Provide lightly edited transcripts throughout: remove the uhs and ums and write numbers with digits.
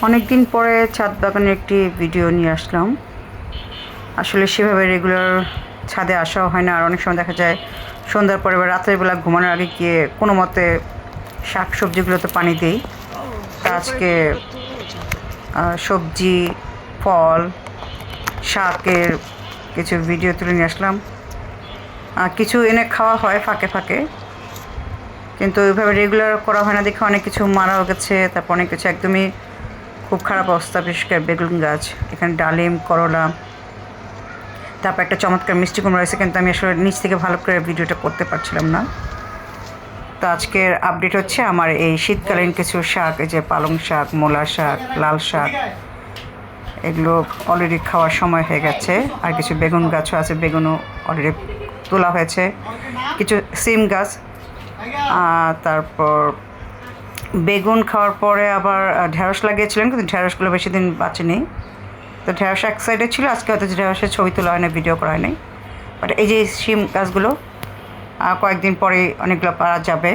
অনেকদিন পরে ছাদ বাগানের একটি ভিডিও নিয়ে আসলাম। আসলে সেভাবে রেগুলার ছাদে আসাও হয় না, আর অনেক সময় দেখা যায় সন্ধ্যার পরে বা রাতের বেলা ঘুমানোর আগে গিয়ে কোনো মতে শাক সবজিগুলোতে পানি দিই। তা আজকে সবজি, ফল, শাকের কিছু ভিডিও তুলে নিয়ে আসলাম। কিছু এনে খাওয়া হয় ফাঁকে ফাঁকে, কিন্তু ওইভাবে রেগুলার করা হয় না দেখে অনেক কিছু মারাও গেছে। তারপর অনেক কিছু একদমই খুব খারাপ অবস্থা, বিশেষ করে বেগুন গাছ, এখানে ডালিম, করলা, তারপর একটা চমৎকার মিষ্টি কুমড়া রয়েছে, কিন্তু আমি আসলে নিচ থেকে ভালো করে ভিডিওটা করতে পারছিলাম না। তো আজকের আপডেট হচ্ছে আমার এই শীতকালীন কিছু শাক, এই যে পালং শাক, মূলা শাক, লাল শাক, এগুলো অলরেডি খাওয়ার সময় হয়ে গেছে। আর কিছু বেগুন গাছও আছে, বেগুনও অলরেডি তোলা হয়েছে। কিছু সিম গাছ, তারপর বেগুন খাওয়ার পরে আবার ঢেঁড়স লাগিয়েছিলেন, কিন্তু ঢেঁড়সগুলো বেশি দিন বাঁচেনি। তো ঢেঁড়স এক সাইডে ছিল, আজকে হয়তো ঢেঁড়সের ছবি তোলা হয় না, ভিডিও করা হয়নি। বাট এই যে শিম গাছগুলো কয়েকদিন পরে অনেকগুলো পাওয়া যাবে।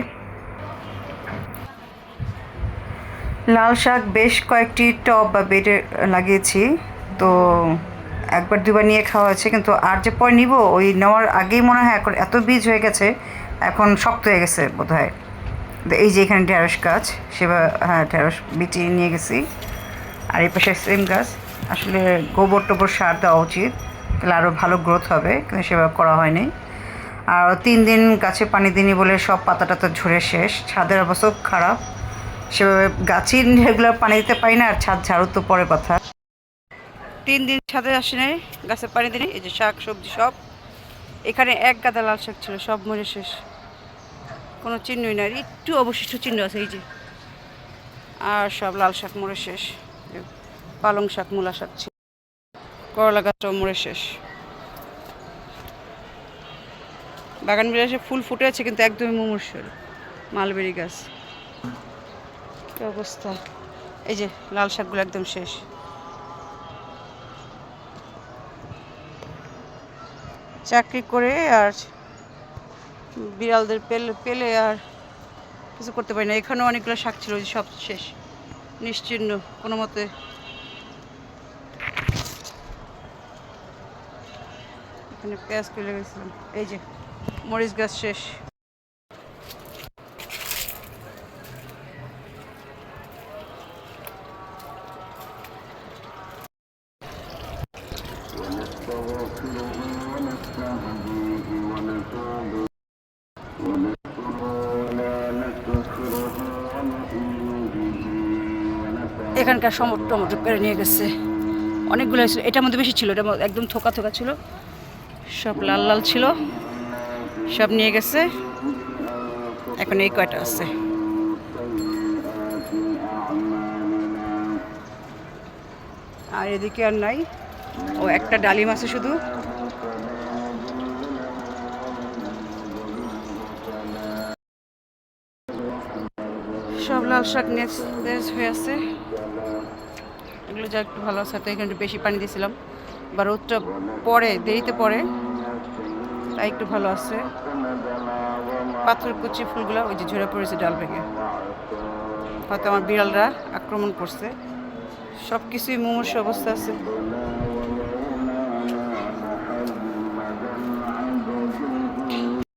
লাল শাক বেশ কয়েকটি টব বা বেডে লাগিয়েছি, তো একবার দুবার নিয়ে খাওয়া হয়েছে, কিন্তু আর যে পরে নিব ওই নেওয়ার আগেই মনে হয় এখন এত বীজ হয়ে গেছে, এখন শক্ত হয়ে গেছে বোধ হয়। এই যে এখানে ঢেঁড়স গাছ, সেবার হ্যাঁ ঢেঁড়স বিচি নিয়ে গেছি। আর এই পাশে সিম গাছ, আসলে গোবর টোবর সার দেওয়া উচিত, তাহলে আরও ভালো গ্রোথ হবে, কিন্তু সেভাবে করা হয়নি। আর 3 দিন গাছে পানি দিইনি বলে সব পাতা টাতা ঝরে শেষ। ছাদের অবস্থা খারাপ, সেভাবে গাছেই রেগুলার পানি দিতে পারি না, আর ছাদ ঝাড়ু তো পরে কথা। 3 দিন ছাদে আসি নাই, গাছে পানি দিই। এই যে শাক সবজি সব, এখানে এক গাদা লাল শাক ছিল, সব মরে শেষ, কোনো চিহ্নই নাই, একটু অবশিষ্ট চিহ্ন আছে এই যে। আর সব লাল শাক মরে শেষ, পালং শাক, মূলা শাক ছিল, করলা গাছটাও মরে শেষ। বাগান বিলাসে ফুল ফুটে আছে, কিন্তু একদমই মুমূর্ষুর। মালবেরি গাছ, কি অবস্থা! এই যে লাল শাকগুলো একদম শেষ। চাকরি করে আর বিড়ালদের পেলে আর কিছু করতে পারি না। এখানেও অনেকগুলো শাক ছিল, সব শেষ, নিশ্চিহ্ন, কোনো মতে। এখানে পেঁয়াজ তুলে গেছিলাম, এই যে মরিচ গাছ শেষ। এখানকার টমেটো পেরে নিয়ে গেছে, অনেকগুলো ছিল, এটার মধ্যে বেশি ছিল, এটা একদম থোকা থোকা ছিল, সব লাল লাল ছিল, সব নিয়ে গেছে। এখন এই কয়টা আছে। আর এদিকে আর নাই, ও একটা ডালিম আছে শুধু। সব লাল শাক নেজ হয়ে আছে, এগুলো যা একটু ভালো আছে। তো এখানে একটু বেশি পানি দিয়েছিলাম, বা রোদটা পরে দেরিতে পরে, তাই একটু ভালো আছে। পাথর কুচি ফুলগুলো ওই যে ঝরে পড়েছে ডাল ভেঙে, হয়তো আমার বিড়ালরা আক্রমণ করছে। সব কিছুই মুমূর্ষু অবস্থা আছে।